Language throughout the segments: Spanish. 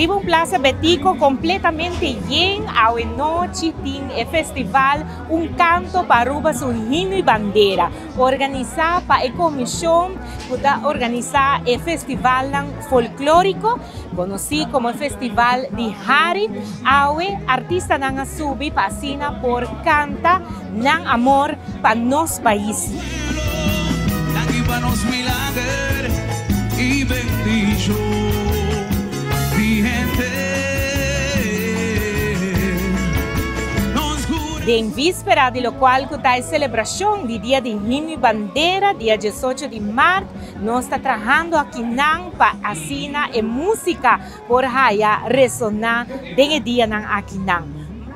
Arriba un Plaza Betico completamente lleno, a noche tiene el festival Un Canto para Aruba su Himno y Bandera, organizada por la comisión que organiza el festival folclórico, conocido como el Festival de Hari. Awe artista nang subi pasina por canta nang amor para nos país. Y bendijo mi gente. En víspera de lo cual está la celebración del Día de Himno y Bandera, día 18 de marzo, nos está trabajando aquí para asina en música por haya resonar en el día aquí.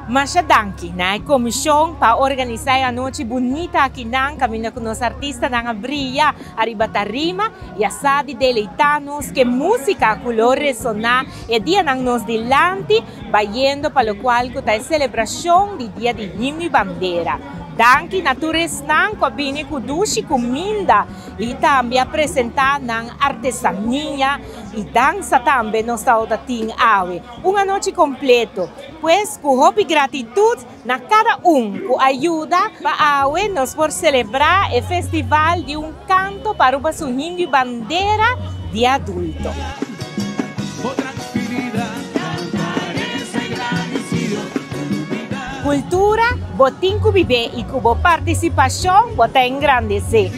Masha danki na comisión para organizar a noche bonita aquí nan camina con los artistas nan brilla arriba tarima y así deleitarnos que música color resonar el día nan nos delante vayendo para lo cual que está celebración del Día de Himno y Bandera. Danki naturez nan cabine kudushi comida y también apresentar nan artesanía y danza también nos está tin awe. Una noche completo, pues con hobby gratitud na cada que ayuda para awe nos por celebrar el festival de Un Canto para Aruba su Himno y Bandera de adulto. Cultura, botín que vive y cubo participación, bota engrandecer.